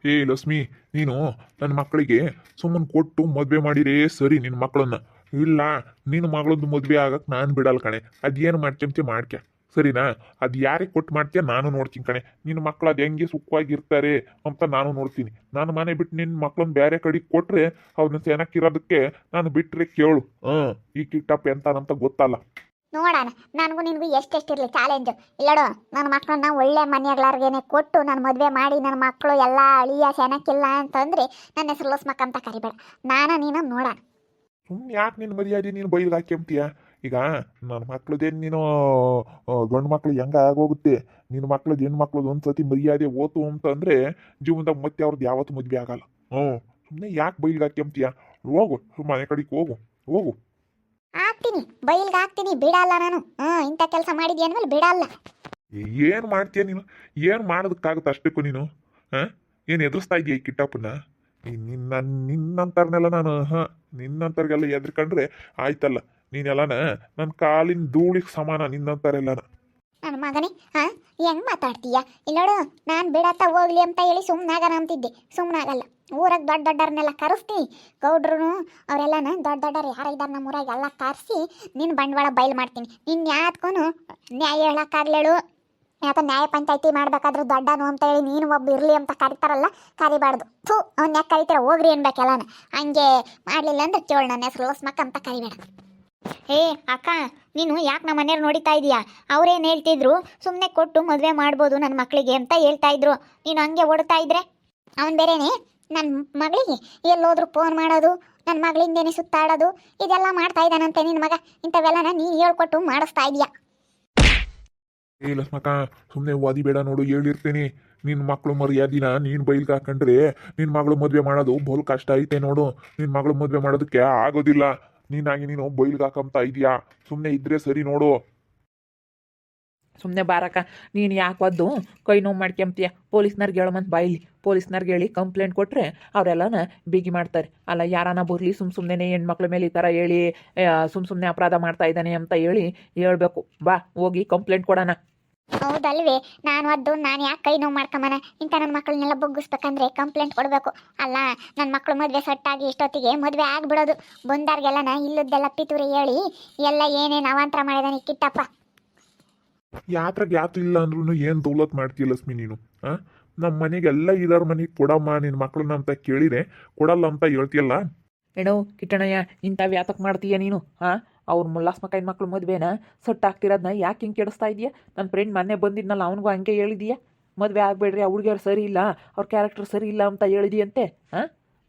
ಏ ಲಕ್ಷ್ಮಿ, ನೀನು ನನ್ನ ಮಕ್ಕಳಿಗೆ ಸುಮ್ಮನೆ ಕೊಟ್ಟು ಮದುವೆ ಮಾಡಿರೇ ಸರಿ ನಿನ್ನ ಮಕ್ಕಳನ್ನ. ಇಲ್ಲ ನಿನ್ನ ಮಗಳದ್ದು ಮದುವೆ ಆಗಕ್ಕೆ ನಾನು ಬಿಡಲ್ಲ ಕಣೆ. ಅದೇನು ಮಾಡ್ಕೊಂತ ಮಾಡ್ಕೆ ಸರಿನಾ? ಅದು ಯಾರಿಗೆ ಕೊಟ್ಟು ಮಾಡ್ತೀಯ ನಾನು ನೋಡ್ತೀನಿ ಕಣೆ. ನಿನ್ನ ಮಕ್ಳು ಅದು ಹೆಂಗೆ ಸುಖವಾಗಿರ್ತಾರೆ ಅಂತ ನಾನು ನೋಡ್ತೀನಿ. ನಾನು ಮನೆ ಬಿಟ್ಟು ನಿನ್ನ ಮಕ್ಳನ್ನ ಬೇರೆ ಕಡೆಗೆ ಕೊಟ್ಟರೆ ಅವ್ರನ್ನ ಚೆನ್ನಾಗಿರೋದಕ್ಕೆ ನಾನು ಬಿಟ್ಟರೆ ಕೇಳು. ಈ ಕಿಟ್ಟಪ್ಪ ಎಂತಾನಂತ ಗೊತ್ತಲ್ಲ. ನೋಡೋಣ, ನನಗೂ ನಿನಗೂ ಎಷ್ಟೆಷ್ಟಿರಲಿ ಚಾಲೆಂಜು. ಇಲ್ಲಡೋ, ನನ್ನ ಮಕ್ಕಳನ್ನ ಒಳ್ಳೆ ಮನೆಗಳಾರ್ಗೇನೆ ಕೊಟ್ಟು ನಾನು ಮದುವೆ ಮಾಡಿ ನನ್ನ ಮಕ್ಕಳು ಎಲ್ಲ ಅಳಿಯ ಸೆನಕ್ಕಿಲ್ಲ ಅಂತಂದರೆ ನನ್ನ ಹೆಸರು ಲಸ್ಮಕ್ಕ ಅಂತ ಕರಿಬೇಡ. ನೀನು ನೋಡೋಣ. ಸುಮ್ಮನೆ ಯಾಕೆ ನಿನ್ನ ಮರ್ಯಾದೆ ನೀನು ಬೈಲ್ಗೆ ಹಾಕ್ಯಂತೀಯ? ಈಗ ನನ್ನ ಮಕ್ಳದೇನು ನೀನು ಗಂಡು ಮಕ್ಳು ಹೆಂಗೆ ಆಗೋಗುತ್ತೆ? ನಿನ್ನ ಮಕ್ಳದ್ದು ಹೆಣ್ಣು ಮಕ್ಳದ್ದು ಒಂದು ಸತಿ ಮರ್ಯಾದೆ ಓತು ಅಂತಂದರೆ ಜೀವನದಾಗ ಮತ್ತೆ ಅವ್ರದ್ದು ಯಾವತ್ತು ಮದುವೆ ಆಗಲ್ಲ. ಸುಮ್ಮನೆ ಯಾಕೆ ಬೈಲ್ಗೆ ಹಾಕ್ಯಂತೀಯ? ಹೋಗು, ಮನೆ ಕಡೆಗೆ ಹೋಗು ಹೋಗು. ಆಗ್ತೀನಿ, ಬೈಲ್ಗೆ ಆಗ್ತೀನಿ, ಬಿಡಲ್ಲ ನಾನು. ಇಂಥ ಕೆಲಸ ಮಾಡಿದ್ಯ ಅಂದ್ಮೇಲೆ ಬಿಡಲ್ಲ. ಏನು ಮಾಡ್ತೀಯ ನೀನು? ಏನು ಮಾಡೋದಕ್ಕಾಗುತ್ತೆ ಅಷ್ಟಕ್ಕೂ ನೀನು? ಏನು ಎದುರಿಸ್ತಾ ಇದೀಯ ಈ ಕಿಟ್ಟಪ್ಪನ? ನಿನ್ನಂತರ್ನೆಲ್ಲ ನಾನು ನಿನ್ನಂತರ್ಗೆಲ್ಲ ಎದ್ರಕಂಡ್ರೆ ಆಯ್ತಲ್ಲ. ನೀನೆಲ್ಲನ ನನ್ನ ಕಾಲಿನ ಧೂಳಿಗೆ ಸಮಾನ ನಿನ್ನಂತಾರೆಲ್ಲನ. ನನ್ನ ಮಗನೇ, ಹೆಂಗೆ ಮಾತಾಡ್ತೀಯ? ಇಲ್ಲೋಡು, ನಾನು ಬಿಡತ್ತ ಹೋಗ್ಲಿ ಅಂತ ಹೇಳಿ ಸುಮ್ಮನಾಗನ ಅಂತಿದ್ದೆ. ಸುಮ್ಮನಾಗಲ್ಲ. ಊರಾಗ ದೊಡ್ಡ ದೊಡ್ಡವ್ರನ್ನೆಲ್ಲ ಕರೆಸ್ತೀನಿ. ಗೌಡ್ರು ಅವರೆಲ್ಲನ ದೊಡ್ಡ ದೊಡ್ಡವ್ರು ಯಾರಿದ್ದಾರೆ ನಮ್ಮ ಊರಾಗ ಎಲ್ಲ ಕರೆಸಿ ನಿನ್ನ ಬಂಡವಾಳ ಬಯಲು ಮಾಡ್ತೀನಿ. ನಿನ್ನ ಯಾತ್ಕೂ ನ್ಯಾಯ ಹೇಳೋಕ್ಕಾಗ್ಲೇಳು. ಯಾಕೆ ನ್ಯಾಯ ಪಂಚಾಯತಿ ಮಾಡ್ಬೇಕಾದ್ರೆ ದೊಡ್ಡನು ಅಂತ ಹೇಳಿ ನೀನು ಒಬ್ಬ ಇರಲಿ ಅಂತ ಕರಿತಾರಲ್ಲ, ಕರಿಬಾರ್ದು. ಅವ್ನು ಯಾಕೆ ಕರಿತೀರ? ಹೋಗ್ರಿ ಅನ್ಬೇಕೆಲ್ಲನ. ಹಂಗೆ ಮಾಡಲಿಲ್ಲ ಅಂದ್ರೆ ಕೇಳು, ನನ್ನ ಹೆಸರು ಲಸ್ಮಕ್ಕ ಅಂತ ಕರಿಬೇಡ. ಅಕ್ಕ, ನೀನು ಯಾಕೆ ನಮ್ಮ ಮನೆಯವ್ರು ನೋಡಿತಾ ಇದೀಯಾ? ಅವ್ರೇನು ಹೇಳ್ತಿದ್ರು, ಸುಮ್ಮನೆ ಕೊಟ್ಟು ಮದುವೆ ಮಾಡ್ಬೋದು ನನ್ನ ಮಕ್ಕಳಿಗೆ ಅಂತ ಹೇಳ್ತಾ ಇದ್ರು. ನೀನು ಹಂಗೆ ಓಡ್ತಾ ಇದ್ರೆ ಅವನು ಬೇರೆನೆ ನನ್ನ ಮಗಳಿಗೆ ಎಲ್ಲೋದ್ರು ಫೋನ್ ಮಾಡೋದು, ನನ್ನ ಮಗಳಿಂದೇನೆ ಸುತ್ತಾಡೋದು, ಇದೆಲ್ಲ ಮಾಡ್ತಾ ಇದ್ದಾನಂತೆ ನಿನ್ನ ಮಗ. ಇಂಥವೆಲ್ಲನ ನೀನು ಹೇಳ್ಕೊಟ್ಟು ಮಾಡಿಸ್ತಾ ಇದೀಯಾ? ಏ ಲಕ್ಷ್ಮಕ್ಕ, ಸುಮ್ಮನೆ ಓದಿ ಬೇಡ ನೋಡು, ಹೇಳಿರ್ತೀನಿ. ನಿನ್ನ ಮಕ್ಳು ಮರ್ಯಾದಿನ ನೀನು ಬೈಲ್ಗೆ ಹಾಕೊಂಡ್ರೆ ನಿನ್ನ ಮಗಳು ಮದುವೆ ಮಾಡೋದು ಬಹು ಕಷ್ಟ ಐತೆ ನೋಡು. ನಿನ್ನ ಮಗಳು ಮದುವೆ ಮಾಡೋದಕ್ಕೆ ಆಗೋದಿಲ್ಲ. ನೀನಾಗಿ ನೀನು ಬೈಲ್ಗೆ ಹಾಕಂತ ಇದೆಯಾ? ಸುಮ್ಮನೆ ಇದ್ರೆ ಸರಿ ನೋಡು. ಸುಮ್ಮನೆ ಬಾರಕ್ಕ, ನೀನು ಯಾಕೆ ಒದ್ದು ಕೈ ನೋವು ಮಾಡ್ಕೊಂತೀಯ? ಪೊಲೀಸ್ನವ್ರಿಗೆ ಹೇಳೋಮಂತ ಬಾಯಿಲಿ. ಪೊಲೀಸ್ನವ್ರಿಗೆ ಹೇಳಿ ಕಂಪ್ಲೇಂಟ್ ಕೊಟ್ಟರೆ ಅವರೆಲ್ಲನ ಬಿಗಿ ಮಾಡ್ತಾರೆ. ಅಲ್ಲ, ಯಾರನ್ನ ಬರಲಿ ಸುಮ್ಮನೆ ಹೆಣ್ಮಕ್ಳ ಮೇಲೆ ಈ ಥರ ಹೇಳಿ ಸುಮ್ಮನೆ ಅಪರಾಧ ಮಾಡ್ತಾ ಇದ್ದಾನೆ ಅಂತ ಹೇಳ್ಬೇಕು. ಬಾ, ಹೋಗಿ ಕಂಪ್ಲೇಂಟ್ ಕೊಡೋಣ. ಹೌದಲ್ವೇ? ನಾನು ಯಾಕೆ ಕೈ ನೋವು ಮಾಡ್ಕೊಂಬನ? ಇಂಥ ನನ್ನ ಮಕ್ಕಳನ್ನೆಲ್ಲ ಬೊಗ್ಗಿಸ್ಬೇಕಂದ್ರೆ ಕಂಪ್ಲೇಂಟ್ ಕೊಡಬೇಕು. ಅಲ್ಲ, ನನ್ನ ಮಕ್ಕಳು ಮದುವೆ ಸೆಟ್ಟಾಗಿ ಇಷ್ಟೊತ್ತಿಗೆ ಮದುವೆ ಆಗಿಬಿಡೋದು. ಬಂದಾರ್ಗೆಲ್ಲನ ಇಲ್ಲದ್ದೆಲ್ಲ ಪಿತೂರಿ ಹೇಳಿ ಎಲ್ಲ ಏನೇನು ಅವಾಂತರ ಮಾಡಿದಾನೆ ಕಿಟ್ಟಪ್ಪ. ಯಾತ್ರಾಗ ಯಾತು ಇಲ್ಲ ಅಂದ್ರೂ ಏನು ದೌಲತ್ ಮಾಡ್ತೀಯ ಲಕ್ಷ್ಮಿ ನೀನು? ನಮ್ಮ ಮನೆಗೆಲ್ಲ ಇದಾರ ಮನೆಗೆ ಕೊಡಮ್ಮ ನಿನ್ನ ಮಕ್ಕಳನ್ನ ಅಂತ ಕೇಳಿದ್ರೆ ಕೊಡಲ್ಲ ಅಂತ ಹೇಳ್ತೀಯಲ್ಲ. ಏನೋ ಕಿಟ್ಟಣಯ್ಯ, ಇಂಥವು ಯಾತಕ್ಕೆ ಮಾಡ್ತೀಯ ನೀನು? ಅವ್ರ ಲಸ್ಮಕ್ಕನ ಮಕ್ಳು ಮದುವೆನ ಸೊಟ್ಟು ಆಗ್ತಿರೋದನ್ನ ಯಾಕೆ ಹಿಂಗೆ ಕೆಡಿಸ್ತಾ ಇದೆಯಾ? ನನ್ನ ಫ್ರೆಂಡ್ ಮೊನ್ನೆ ಬಂದಿದ್ನಲ್ಲ, ಅವನಿಗೂ ಹಂಗೆ ಹೇಳಿದೀಯಾ, ಮದುವೆ ಆಗಬೇಡ್ರಿ, ಆ ಹುಡುಗಿಯರು ಸರಿ ಇಲ್ಲ, ಅವ್ರ ಕ್ಯಾರೆಕ್ಟರ್ ಸರಿ ಇಲ್ಲ ಅಂತ ಹೇಳಿದೀಯಂತೆ.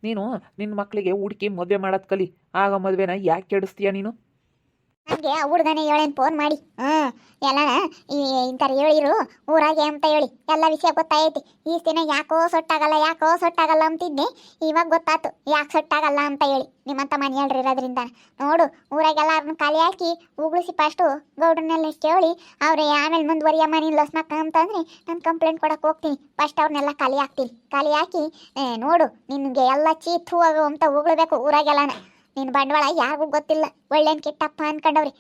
ನೀನು ನಿನ್ನ ಮಕ್ಕಳಿಗೆ ಹುಡುಕಿ ಮದುವೆ ಮಾಡೋದು ಕಲಿ. ಆಗ ಮದುವೆನ ಯಾಕೆ ಕೆಡಿಸ್ತೀಯ ನೀನು? ನನಗೆ ಆ ಹುಡುಗನೇ ಹೇಳೇನು ಫೋನ್ ಮಾಡಿ, ಎಲ್ಲನ ಇಂಥರ ಹೇಳಿರು ಊರಾಗೆ ಅಂತ ಹೇಳಿ ಎಲ್ಲ ವಿಷಯ ಗೊತ್ತಾಯ್ತಿ. ಈ ದಿನ ಯಾಕೋ ಸೊಟ್ಟಾಗಲ್ಲ ಅಂತಿದ್ದೆ. ಇವಾಗ ಗೊತ್ತಾಯ್ತು ಯಾಕೆ ಸೊಟ್ಟಾಗಲ್ಲ ಅಂತ ಹೇಳಿ. ನಿಮ್ಮಂತ ಮನೆ ಹೇಳ್ರಿರೋದ್ರಿಂದ ನೋಡು, ಊರಾಗೆಲ್ಲರನ್ನ ಖಾಲಿ ಹಾಕಿ ಉಗುಳಿಸಿ ಫಸ್ಟು ಗೌಡ್ರನ್ನೆಲ್ಲ ಕೇಳಿ ಅವ್ರೆ ಆಮೇಲೆ ಮುಂದುವರಿಯಮ್ಮ ನೀನು ಲಸ್ಮಕ್ಕ ಅಂತಂದರೆ ನಾನು ಕಂಪ್ಲೇಂಟ್ ಕೊಡಕ್ಕೆ ಹೋಗ್ತೀನಿ. ಫಸ್ಟ್ ಅವ್ರನ್ನೆಲ್ಲ ಖಾಲಿ ಹಾಕಿ ನೋಡು, ನಿನಗೆ ಎಲ್ಲ ಚೀತು ಅಂತ ಉಗುಳಬೇಕು ಊರಾಗೆಲ್ಲನ. ನಿನ್ನ ಬಂಡವಾಳ ಯಾರಿಗೂ ಗೊತ್ತಿಲ್ಲ, ಒಳ್ಳೆನ್ ಕೆಟ್ಟಪ್ಪ ಅನ್ಕೊಂಡವ್ರಿ.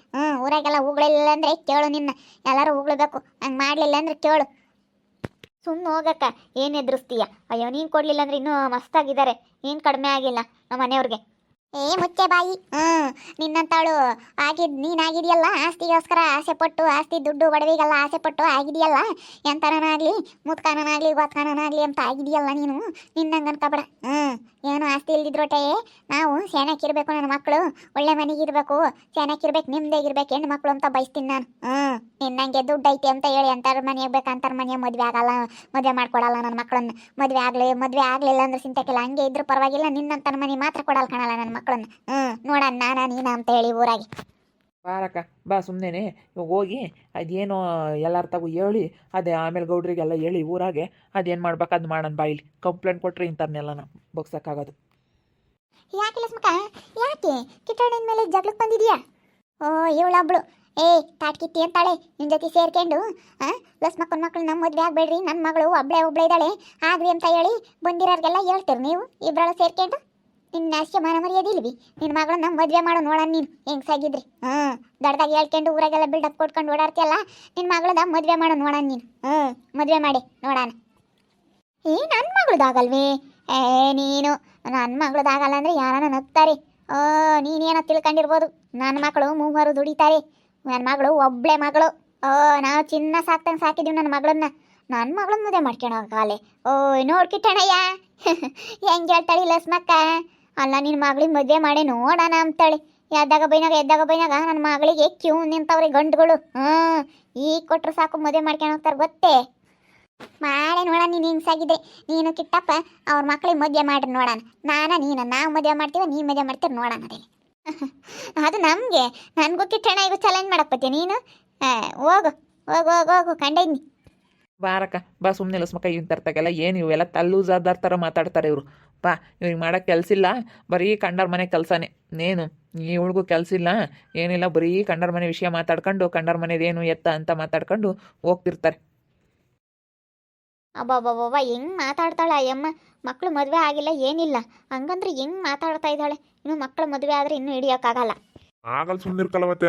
ಊರಾಗೆಲ್ಲ ಉಗುಳಿಲ್ಲ ಅಂದರೆ ಕೇಳು, ನಿನ್ನ ಎಲ್ಲರೂ ಉಗುಳಬೇಕು. ಹಂಗೆ ಮಾಡಲಿಲ್ಲ ಅಂದ್ರೆ ಕೇಳು. ಸುಮ್ಮನೆ ಹೋಗಕ್ಕ, ಏನು ಎದುರಿಸ್ತೀಯ? ಅಯ್ಯೋ, ನೀನು ಕೊಡಲಿಲ್ಲ ಅಂದ್ರೆ ಇನ್ನೂ ಮಸ್ತಾಗಿದ್ದಾರೆ, ಏನು ಕಡಿಮೆ ಆಗಿಲ್ಲ ನಮ್ಮ ಮನೆಯವ್ರಿಗೆ. ಮುಚ್ಚೆ ಬಾಯಿ. ನಿನ್ನಂತಾಳು ನೀನಾಗಿದೆಯಲ್ಲ, ಆಸ್ತಿಗೋಸ್ಕರ ಆಸೆಪಟ್ಟು, ಆಸ್ತಿ ದುಡ್ಡು ಒಡವೆಗೆಲ್ಲ ಆಸೆಪಟ್ಟು ಆಗಿದೆಯಲ್ಲ, ಎಂತನಾಗಲಿ ಮುತ್ಕಾನನಾಗಲಿ ಗೊತ್ಕಾನನಾಗಲಿ ಅಂತ ಆಗಿದೆಯಲ್ಲ ನೀನು. ನಿನ್ನಂಗೆ ಅನ್ಕೊಬೇಡ. ಏನು ಆಸ್ತಿ ಇಲ್ದಿದ್ರೋಟೆ ನಾವು ಸೇನಕ್ಕಿರ್ಬೇಕು, ನನ್ನ ಮಕ್ಕಳು ಒಳ್ಳೆ ಮನೆಗಿರ್ಬೇಕು, ಸೇನಕ್ಕಿರ್ಬೇಕು, ನಿಮ್ದೇಗಿರ್ಬೇಕು ಹೆಣ್ಣು ಮಕ್ಕಳು ಅಂತ ಬಯಸ್ತೀನಿ ನಾನು. ನಿನ್ನಂಗೆ ದುಡ್ಡು ಐತಿ ಅಂತ ಹೇಳಿ ಅಂತಾರ ಮನೆಗೆ ಬೇಕು, ಅಂತಾರ ಮನೆ ಮದುವೆ ಆಗಲ್ಲ, ಮದುವೆ ಮಾಡ್ಕೊಡಲ್ಲ ನನ್ನ ಮಕ್ಕಳನ್ನ. ಮದುವೆ ಆಗಲಿಲ್ಲ ಅಂದ್ರೆ ಚಿಂತೆಕಿಲ್ಲ, ಹಂಗೆ ಇದ್ರೂ ಪರವಾಗಿಲ್ಲ, ನಿನ್ನಂತ ಮನೆ ಮಾತ್ರ ಕೊಡಲ್ಲ ಕಾಣಲ್ಲ ನನ್ನ ಮಕ್ಕಳನ್ನ. ನೋಡೋಣ ನೀನ ಅಂತ ಹೇಳಿ ಊರಾಗಿ. ಬಾರಕ್ಕ, ಬಾ, ಸುಮ್ಮನೆ ಇವಾಗ ಹೋಗಿ ಅದೇನೋ ಎಲ್ಲರ ತಗೋ ಹೇಳಿ, ಅದೇ ಆಮೇಲೆ ಗೌಡ್ರಿಗೆಲ್ಲ ಹೇಳಿ ಊರಾಗೆ ಅದೇನು ಮಾಡ್ಬೇಕು ಅದು ಮಾಡೋಣ. ಬಾಯಿಲಿ ಕಂಪ್ಲೇಂಟ್ ಕೊಟ್ಟರೆ ಇಂಥವ್ರನ್ನೆಲ್ಲ ಬಗ್ಸೋಕ್ಕಾಗೋದು. ಯಾಕೆ ಲಸ್ಮಕ್ಕ, ಯಾಕೆ ಕಿಟ್ಟಣ್ಣನ ಮೇಲೆ ಜಗಳಕ್ಕೆ ಬಂದಿದ್ಯಾ? ಇವಳೊಬ್ಳು ತಾಟ್ಕಿತ್ತಿ ಅಂತಾಳೆ ನಿನ್ನ ಜೊತೆ ಸೇರ್ಕೊಂಡು. ಲಸ್ಮಕ್ಕನ ಮಕ್ಕಳು ನಮ್ಮ ಮದುವೆ ಆಗಬೇಡ್ರಿ, ನನ್ನ ಮಗಳು ಒಬ್ಳೆ ಇದ್ದಾಳೆ ಆಗ್ರಿ ಅಂತ ಹೇಳಿ ಬಂದಿರೋರಿಗೆಲ್ಲ ಹೇಳ್ತೀರಿ ನೀವು ಇಬ್ಬರಳು ಸೇರ್ಕೊಂಡು. ನಿನ್ನ ಅಷ್ಟೇ ಮಾನ ಮರ್ಯಾದೆ ಇಲ್ವಿ? ನಿನ್ನ ಮಗಳು ನಮ್ಮ ಮದುವೆ ಮಾಡೋ ನೋಡೋಣ ನೀನು ಹೆಂಗೆ ಸಾಗಿದ್ರಿ. ದೊಡ್ಡದಾಗಿ ಹೇಳ್ಕೊಂಡು ಊರಾಗೆಲ್ಲ ಬಿಲ್ಡಪ್ ಕೊಟ್ಕೊಂಡು ಓಡಾಡ್ತಿಯಲ್ಲ, ನಿನ್ನ ಮಗಳದ ಮದುವೆ ಮಾಡೋ ನೋಡೋಣ ನೀನು. ಮದುವೆ ಮಾಡಿ ನೋಡೋಣ. ನನ್ನ ಮಗಳದಾಗಲ್ವೇ? ಏ ನೀನು ನನ್ನ ಮಗಳದಾಗಲ್ಲ ಅಂದರೆ ಯಾರನ್ನ ನಗ್ತಾರೆ. ನೀನೇನೋ ತಿಳ್ಕೊಂಡಿರ್ಬೋದು. ನನ್ನ ಮಕ್ಕಳು ಮೂವರು ದುಡಿತಾರೆ. ನನ್ನ ಮಗಳು ಒಬ್ಳೆ ಮಗಳು. ನಾವು ಚಿನ್ನ ಸಾಕ್ತಂಗೆ ಸಾಕಿದ್ದೀವಿ ನನ್ನ ಮಗಳನ್ನ. ನನ್ನ ಮಗಳನ್ನ ಮದುವೆ ಮಾಡ್ಕೊಳಕಾಲೆ. ನೋಡ್ಕಿಟ್ಟಣಯ್ಯ ಹೆಂಗೆ ಹೇಳ್ತಾಳೆ ಲಸ್ಮಕ್ಕ. ಅಲ್ಲ ನಿನ್ನ ಮಗಳಿಗೆ ಮದುವೆ ಮಾಡಿ ನೋಡೋಣ ಅಂತಾಳೆ. ಎದ್ದಾಗ ಬೈನಾಗ ನನ್ನ ಮಗಳಿಗೆ ಕ್ಯೂ ನಿಂತವ್ರೆ ಗಂಡುಗಳು. ಈಗ ಕೊಟ್ರು ಸಾಕು ಮದುವೆ ಮಾಡ್ಕೊಂಡು ಹೋಗ್ತಾರೆ ಗೊತ್ತೇ. ಮಾಡೇ ನೋಡೋಣ. ನೀನು ಹಿಂಗ್ಸಾಗಿದ್ರೆ ನೀನು ಕಿಟ್ಟಪ್ಪ ಅವ್ರ ಮಕ್ಳಿಗೆ ಮದುವೆ ಮಾಡ್ರಿ ನೋಡೋಣ. ನಾವು ಮದುವೆ ಮಾಡ್ತೀವ, ನೀನು ಮದುವೆ ಮಾಡ್ತೀವಿ ನೋಡೋಣ ಅದೇ. ಅದು ನಮಗೆ ನನಗೂ ಕಿಟ್ಟಣ ಈಗ ಚಾಲೆಂಜ್ ಮಾಡಕ್ಪತ್ತಿ ನೀನು. ಹೋಗು ಹೋಗು ಹೋಗು ಹೋಗು ಕಂಡೈನಿ. ಬಾರಕ್ಕ ಬಾ, ಸುಮ್ಮನೆ ಲಸ್ಮಕ್ಕ ಇವ್ನ ತರ್ತಾಗೆಲ್ಲ ಏನು ಇವೆಲ್ಲ ತಲ್ಲೂಜಾದಾರ ಥರ ಮಾತಾಡ್ತಾರೆ ಇವರು. ಬಾ, ಇವ್ರಿಗೆ ಮಾಡೋಕ್ಕೆ ಕೆಲಸ ಇಲ್ಲ, ಬರೀ ಕಂಡರ ಮನೆ ಕೆಲಸನೇ. ನೇನು ಇವಳಿಗೂ ಕೆಲಸ ಇಲ್ಲ ಏನಿಲ್ಲ, ಬರೀ ಕಂಡರ ಮನೆ ವಿಷಯ ಮಾತಾಡ್ಕೊಂಡು ಕಂಡರ ಮನೆದೇನು ಎತ್ತ ಅಂತ ಮಾತಾಡ್ಕೊಂಡು ಹೋಗ್ತಿರ್ತಾರೆ. ಅಬ್ಬಬ್ಬಬ್ಬ ಹೆಂಗೆ ಮಾತಾಡ್ತಾಳೆ ಅಯ್ಯಮ್ಮ. ಮಕ್ಕಳು ಮದುವೆ ಆಗಿಲ್ಲ ಏನಿಲ್ಲ, ಹಂಗಂದ್ರೆ ಹೆಂಗೆ ಮಾತಾಡ್ತಾ ಇದ್ದಾಳೆ. ಇನ್ನು ಮಕ್ಕಳು ಮದುವೆ ಆದರೆ ಇನ್ನೂ ಹಿಡಿಯೋಕ್ಕಾಗಲ್ಲ. ಆಗಲ್ಲ ಸುಮ್ಮನಿರ್ಕಲ್ಲ ಮತ್ತೆ.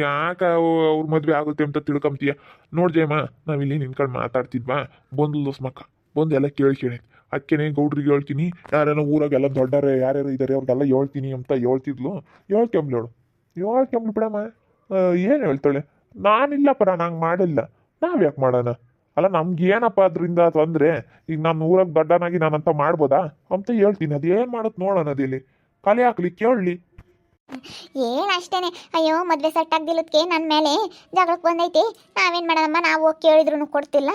ಯಾಕೆ ಅವ್ರ ಮದುವೆ ಆಗುತ್ತೆ ಅಂತ ತಿಳ್ಕೊಂತೀಯ? ನೋಡ್ಜೇಮ್ಮ, ನಾವಿಲ್ಲಿ ನಿನ್ಕೊಂಡು ಮಾತಾಡ್ತಿದ್ವಾ, ಬಂದು ಲಸ್ಮಕ್ಕ ಬಂದು ಎಲ್ಲ ಕೇಳಿ ಅಕ್ಕೇನೆ ಗೌಡ್ರಿಗೆ ಹೇಳ್ತೀನಿ, ಯಾರೇನೋ ಊರಾಗೆಲ್ಲ ದೊಡ್ಡರೆ ಯಾರ್ಯಾರು ಇದ್ದಾರೆ ಅವ್ರಿಗೆಲ್ಲ ಹೇಳ್ತೀನಿ ಅಂತ ಹೇಳ್ತಿದ್ಲು. ಹೇಳ್ಕೆಂಬ್ಳು ಬಿಡಮ್ಮ. ಏನು ಹೇಳ್ತಾಳೆ? ನಾನಿಲ್ಲಪ್ಪರ, ನಂಗೆ ಮಾಡಿಲ್ಲ, ನಾವ್ಯಾಕೆ ಮಾಡೋಣ? ಅಲ್ಲ ನಮ್ಗೇನಪ್ಪ ಅದರಿಂದ ತೊಂದರೆ? ಈಗ ನಾನು ಊರಾಗ ದೊಡ್ಡನಾಗಿ ನಾನಂತ ಮಾಡ್ಬೋದಾ ಅಂತ ಹೇಳ್ತೀನಿ. ಅದೇನು ಮಾಡೋದು ನೋಡೋಣ, ಅದಿಲ್ಲಿ ಕಲೆ ಹಾಕ್ಲಿ ಕೇಳಲಿ. ಅಷ್ಟೇನೆ. ಅಯ್ಯೋ ಮದುವೆ ಸೆಟ್ ಆಗ್ದಿಲ್ಲದಕ್ಕೆ ನನ್ನ ಮೇಲೆ ಜಗಳಕ್ಕೆ ಬಂದೈತಿ. ನಾವೇನು ಮಾಡೋಣಮ್ಮ, ನಾವು ಹೋಗಿ ಕೇಳಿದ್ರು ಕೊಡ್ತಿಲ್ಲ.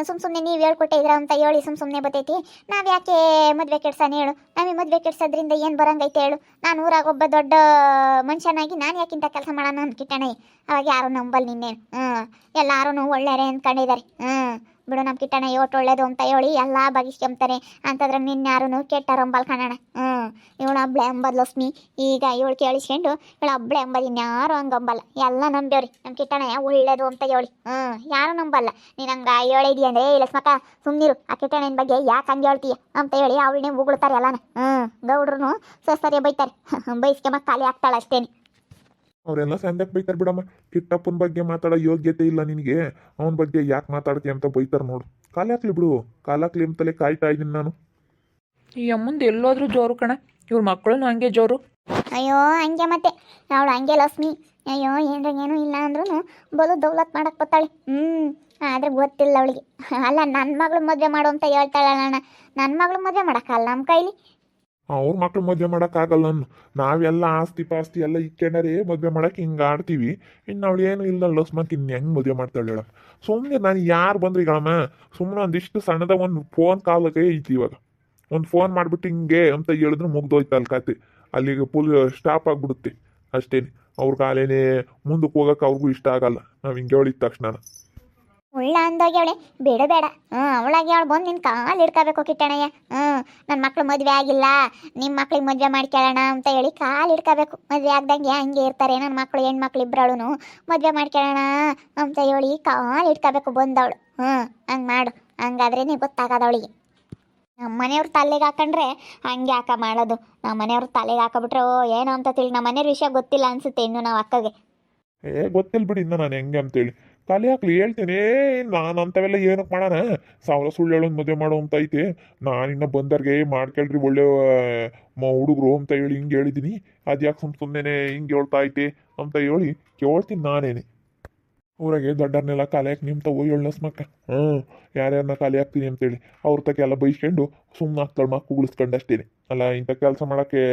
ಸುಮ್ಮನೆ ನೀವು ಹೇಳ್ಕೊಟ್ಟೆ ಇದ್ರ ಅಂತ ಹೇಳಿ ಸುಮ್ಮನೆ ಬರ್ತೈತಿ. ನಾವು ಯಾಕೆ ಮದುವೆ ಕೆಡ್ಸೋಣ ಹೇಳು? ನಮಗೆ ಮದುವೆ ಕೆಡ್ಸೋದ್ರಿಂದ ಏನು ಬರಂಗೈತೆ ಹೇಳು? ನಾನು ಊರಾಗ ಒಬ್ಬ ದೊಡ್ಡ ಮನುಷ್ಯನಾಗಿ ನಾನು ಯಾಕಿಂತ ಕೆಲಸ ಮಾಡೋಣ ಅಂದ್ಕಿಟ್ಟಣ. ಅವಾಗ ಯಾರು ನಂಬಲ್ ನಿನ್ನೇನು. ಎಲ್ಲರೂ ಒಳ್ಳೆಯರೆ ಅಂದ್ಕೊಂಡಿದ್ದಾರೆ. ಬಿಡು ನಮ್ಮ ಕಿಟ್ಟಣ ಯೋಟ್ ಒಳ್ಳೇದು ಅಂತ ಹೇಳಿ ಎಲ್ಲ ಬಗಿಸ್ಕೊಂತಾರೆ. ಅಂತಂದ್ರೆ ನಿನ್ಯಾರು ಕೆಟ್ಟಾರಂಬಲ್ ಕಣಣ. ಇವಳು ಹಬ್ಳೆ ಅಂಬದ್ ಲಕ್ಷ್ಮಿ. ಈಗ ಇವಳು ಕೇಳಿಸ್ಕೊಂಡು ಇವಳು ಹಬ್ಳೆ ಅಂಬದ್ ಇನ್ಯಾರು ಹಂಗಂಬಲ್ಲ, ಎಲ್ಲ ನಂಬ್ಯವ್ರಿ ನಮ್ಮ ಕಿಟ್ಟಣ ಒಳ್ಳೇದು ಅಂತ ಹೇಳಿ. ಯಾರು ನಂಬಲ್ಲ. ನೀನು ಹಂಗೆ ಹೇಳಿದೀಯ ಅಂದರೆ ಲಕ್ಷ್ಮಕ್ಕ ಸುಮ್ಮನಿರು, ಆ ಕಿಟ್ಟಣನ ಬಗ್ಗೆ ಯಾಕೆ ಹಂಗೆ ಹೇಳ್ತೀಯ ಅಂತ ಹೇಳಿ ಅವಳನ್ನೇ ಉಗುಳ್ತಾರೆ ಎಲ್ಲನ. ಗೌಡ್ರು ಸರಿ ಬೈತಾರೆ. ಬೈಸ್ಕೊಂಬ ಖಾಲಿ ಆಗ್ತಾಳೆ ಅಷ್ಟೇನೆ. ಅವರೆಲ್ಲ ಸಂದಕ್ಕೆ ಬೈತಾರೆ ಬಿಡಮ್ಮ. ಕಿಟ್ಟಪ್ಪನ ಬಗ್ಗೆ ಮಾತಾಡೋ ಯೋಗ್ಯತೆ ಇಲ್ಲ ನಿನಗೆ, ಅವನ ಬಗ್ಗೆ ಯಾಕೆ ಮಾತಾಡ್ತೀಯ ಅಂತ ಬೈತಾರೆ ನೋಡು. ಕಾಲಾಕ್ಲಿ ಬಿಡು, ಕಾಲಾಕ್ಲಿ ಅಂತಲೇ ಕಾಯ್ತಾ ಇದ್ದೀನಿ ನಾನು. ಈ ಅಮ್ಮಂದು ಎಲ್ಲೋದ್ರೂ ಜೋರು ಕಣ, ಇವ್ರ ಮಕ್ಕಳು ಹಂಗೆ ಜೋರು. ಅಯ್ಯೋ ಹಂಗೆ ಮತ್ತೆ ಅವಳು ಹಂಗೆ ಲಕ್ಷ್ಮಿ. ಅಯ್ಯೋ ಏನೂ ಇಲ್ಲ ಅಂದ್ರೂ ಬಲು ದೌಲತ್ ಮಾಡಕ್ಕೆ ಬರ್ತಾಳೆ. ಆದರೆ ಗೊತ್ತಿಲ್ಲ ಅವಳಿಗೆ. ಅಲ್ಲ ನನ್ನ ಮಗಳು ಮದುವೆ ಮಾಡು ಅಂತ ಹೇಳ್ತಾಳೆ ಅಣ್ಣ. ನನ್ನ ಮಗಳು ಮದುವೆ ಮಾಡೋಕ್ಕಲ್ಲ ನಮ್ಮ ಕೈಲಿ. ಅವ್ರ ಮಕ್ಳು ಮದುವೆ ಮಾಡೋಕ್ಕಾಗಲ್ಲ ನಾನು. ನಾವೆಲ್ಲ ಆಸ್ತಿ ಪಾಸ್ತಿ ಎಲ್ಲ ಇಕ್ಕೊಂಡರೆ ಮದುವೆ ಮಾಡೋಕೆ ಹಿಂಗೆ ಆಡ್ತೀವಿ. ಇನ್ನು ಅವಳು ಏನು ಇಲ್ಲ ಲಸ್ಮಕ್ಕೆ ಇನ್ನು ಹೆಂಗೆ ಮದುವೆ ಮಾಡ್ತಾಳೆ ಹೇಳ? ಸುಮ್ಮನೆ ನಾನು ಯಾರು ಬಂದ್ರಿ ಗಳಮ್ಮ, ಸುಮ್ಮನೆ ಒಂದಿಷ್ಟು ಸಣ್ಣದ ಒಂದು ಫೋನ್ ಕಾಲಕ್ಕೆ ಐತಿ. ಇವಾಗ ಒಂದು ಫೋನ್ ಮಾಡಿಬಿಟ್ಟು ಹಿಂಗೆ ಅಂತ ಹೇಳಿದ್ರೆ ಮುಗ್ದೋಯ್ತು ಅಲ್ಲಿ ಕತೆ. ಅಲ್ಲಿಗೆ ಫುಲ್ ಸ್ಟಾಪ್ ಆಗಿಬಿಡುತ್ತೆ ಅಷ್ಟೇನೆ. ಅವ್ರ ಕಾಲೇನೆ ಮುಂದಕ್ಕೆ ಹೋಗೋಕೆ ಅವ್ರಿಗೂ ಇಷ್ಟ ಆಗಲ್ಲ ನಾವು ಹಿಂಗೆ ಹೇಳಿದ ತಕ್ಷಣ. ಉಳ್ಳ ಅಂದೋಗ್ಯವಳೆ ಬೇಡ ಅವಳಾಗಿ ಅವಳು ಬಂದು ನಿನ್ನ ಕಾಲು ಹಿಡ್ಕೋಬೇಕು ಕಿಟ್ಟಣಯ್ಯ. ನನ್ನ ಮಕ್ಳು ಮದುವೆ ಆಗಿಲ್ಲ, ನಿಮ್ಮ ಮಕ್ಳಿಗೆ ಮದುವೆ ಮಾಡ್ಕೊಳ್ಳೋಣ ಅಂತ ಹೇಳಿ ಕಾಲು ಹಿಡ್ಕೋಬೇಕು. ಮದುವೆ ಆಗ್ದಂಗೆ ಹಂಗೆ ಇರ್ತಾರೆ ನನ್ನ ಮಕ್ಕಳು, ಹೆಣ್ಮಕ್ಳು ಇಬ್ಬರಳು ಮದುವೆ ಮಾಡ್ಕೊಳ್ಳೋಣ ಅಂತ ಹೇಳಿ ಕಾಲು ಹಿಡ್ಕೋಬೇಕು ಬಂದವಳು. ಹಂಗೆ ಮಾಡು, ಹಂಗಾದ್ರೇ ಗೊತ್ತಾಗದ ಅವಳಿಗೆ. ನಮ್ಮ ಮನೆಯವ್ರ ತಲೆಗೆ ಹಾಕೊಂಡ್ರೆ ಹಂಗೆ ಹಾಕ ಮಾಡೋದು. ನಮ್ಮ ಮನೆಯವ್ರ ತಲೆಗೆ ಹಾಕೊಬಿಟ್ರೆ ಏನೋ ಅಂತ ತಿಳಿ ನಮ್ಮ ಮನೆಯವ್ರ ವಿಷಯ ಗೊತ್ತಿಲ್ಲ ಅನ್ಸುತ್ತೆ ಇನ್ನು ನಾವು ಅಕ್ಕಗೆ. ಗೊತ್ತಿಲ್ಲ ಬಿಡಿ ಇನ್ನು ನಾನು ಹೆಂಗೆ ಅಂತೇಳಿ. ಖಾಲಿ ಹಾಕ್ಲಿ ಹೇಳ್ತೀನಿ. ನಾನು ಅಂಥವೆಲ್ಲ ಏನಕ್ಕೆ ಮಾಡೋಣ? ಸಾವಿರ ಸುಳ್ಳು ಹೇಳೋದು ಮದುವೆ ಮಾಡೋ ಅಂತ ಐತೆ. ನಾನಿನ್ನು ಬಂದವ್ರಿಗೆ ಮಾಡ್ಕೊಳ್ರಿ ಒಳ್ಳೆ ಹುಡುಗರು ಅಂತ ಹೇಳಿ ಹಿಂಗೆ ಹೇಳಿದ್ದೀನಿ. ಅದು ಯಾಕೆ ಸುಮ್ಮನೆ ಹಿಂಗೆ ಹೇಳ್ತಾ ಐತೆ ಅಂತ ಹೇಳಿ ಕೇಳ್ತೀನಿ ನಾನೇನೆ. ಊರಾಗೆ ದೊಡ್ಡರ್ನೆಲ್ಲ ಖಾಲಿ ಹಾಕಿ ನಿಮ್ತ ಹೋಗಿ ಲಸ್ಮಕ್ಕ. ಯಾರ್ಯಾರನ್ನ ಖಾಲಿ ಹಾಕ್ತೀನಿ ಅಂತೇಳಿ ಅವ್ರ ತಕ್ಕ ಎಲ್ಲ ಬೈಸ್ಕೊಂಡು ಸುಮ್ಮನೆ ಆಗ್ತಾಳೆ ಮಕ್ಕ ಉಳಿಸ್ಕೊಂಡು ಅಷ್ಟೇನೆ. ಅಲ್ಲ ಇಂಥ ಕೆಲಸ ಮಾಡೋಕ್ಕೆ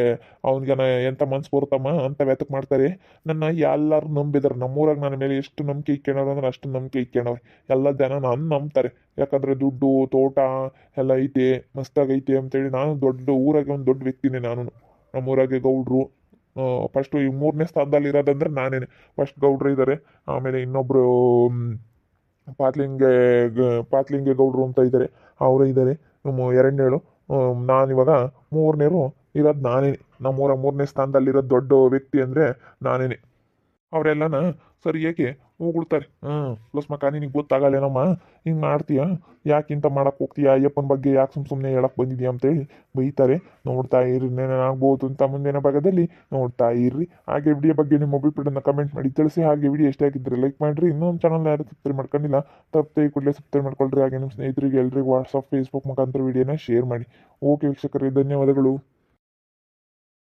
ಅವ್ನಿಗೆ ಎಂಥ ಮನ್ಸು ಬರುತ್ತಮ್ಮ ಅಂತ ವ್ಯತಕ್ಕೆ ಮಾಡ್ತಾರೆ. ನನ್ನ ಎಲ್ಲರೂ ನಂಬಿದಾರೆ. ನಮ್ಮೂರಾಗ ನನ್ನ ಮೇಲೆ ಎಷ್ಟು ನಂಬಿಕೆ ಇಕ್ಕೊಂಡವ್ರು ಅಂದ್ರೆ ಅಷ್ಟು ನಂಬಿಕೆ ಇಕ್ಕೊಂಡವ್ರು. ಎಲ್ಲ ಜನ ನಾನು ನಂಬ್ತಾರೆ. ಯಾಕಂದರೆ ದುಡ್ಡು ತೋಟ ಎಲ್ಲ ಐತೆ, ಮಸ್ತಾಗೈತೆ ಅಂತೇಳಿ. ನಾನು ದೊಡ್ಡ ಊರಾಗೆ ಒಂದು ದೊಡ್ಡ ವ್ಯಕ್ತಿನೇ ನಾನು. ನಮ್ಮೂರಾಗೆ ಗೌಡ್ರು ಫಸ್ಟು ಈ 3ನೇ ಸ್ಥಾನದಲ್ಲಿ ಇರೋದಂದ್ರೆ ನಾನೇನೆ. ಫಸ್ಟ್ ಗೌಡ್ರು ಇದ್ದಾರೆ, ಆಮೇಲೆ ಇನ್ನೊಬ್ಬರು ಪಾತ್ಲಿಂಗೆ ಗೌಡ್ರು ಅಂತ ಇದ್ದಾರೆ, ಅವರು ಇದ್ದಾರೆ. 2ನೇಳು ನಾನಿವಾಗ 3ನೇರು ಇರೋದು ನಾನೇನೆ. ನಮ್ಮೂರಾಗ 3ನೇ ಸ್ಥಾನದಲ್ಲಿರೋದು ದೊಡ್ಡ ವ್ಯಕ್ತಿ ಅಂದರೆ ನಾನೇನೆ. ಅವರೆಲ್ಲನ ಸರಿಯಾಗಿ ಹೋಗ್ಬಿಡ್ತಾರೆ ಪ್ಲಸ್ ಮಕ್ಕ ನಿನಗೆ ಗೊತ್ತಾಗಲ್ಲೇನಮ್ಮ ಹಿಂಗೆ ಮಾಡ್ತೀಯ ಯಾಕೆ ಇಂಥ ಮಾಡಕ್ಕೆ ಹೋಗ್ತೀಯ ಅಯ್ಯಪ್ಪನ ಬಗ್ಗೆ ಯಾಕೆ ಸುಮ್ಮನೆ ಹೇಳಕ್ಕೆ ಬಂದಿದ್ಯಾ ಅಂತೇಳಿ ಬೈತಾರೆ. ನೋಡ್ತಾ ಇರ್ರಿ ಆಗ್ಬೋದು ಅಂತ ಮುಂದಿನ ಭಾಗದಲ್ಲಿ ನೋಡ್ತಾ ಇರ್ರಿ. ಹಾಗೆ ವಿಡಿಯೋ ಬಗ್ಗೆ ನಿಮ್ಮ ಅಭಿಪ್ರಾಯನ ಕಮೆಂಟ್ ಮಾಡಿ ತಿಳಿಸಿ. ಹಾಗೆ ವಿಡಿಯೋ ಇಷ್ಟ ಆಗಿದ್ರೆ ಲೈಕ್ ಮಾಡಿರಿ. ಇನ್ನೊಂದು ಚಾನಲ್ ಯಾರು ಸಬ್ಸ್ಕ್ರೈಬ್ ಮಾಡ್ಕೊಂಡಿಲ್ಲ ತಪ್ಪದೆ ಕೂಡಲೇ ಸಬ್ಸ್ಕ್ರೈಬ್ ಮಾಡ್ಕೊಳ್ರಿ. ಹಾಗೆ ನಿಮ್ಮ ಸ್ನೇಹಿತರಿಗೆ ಎಲ್ರಿಗೂ ವಾಟ್ಸಪ್ ಫೇಸ್ಬುಕ್ ಮುಖಾಂತರ ವಿಡಿಯೋನ ಶೇರ್ ಮಾಡಿ. ಓಕೆ ವೀಕ್ಷಕರೇ, ಧನ್ಯವಾದಗಳು.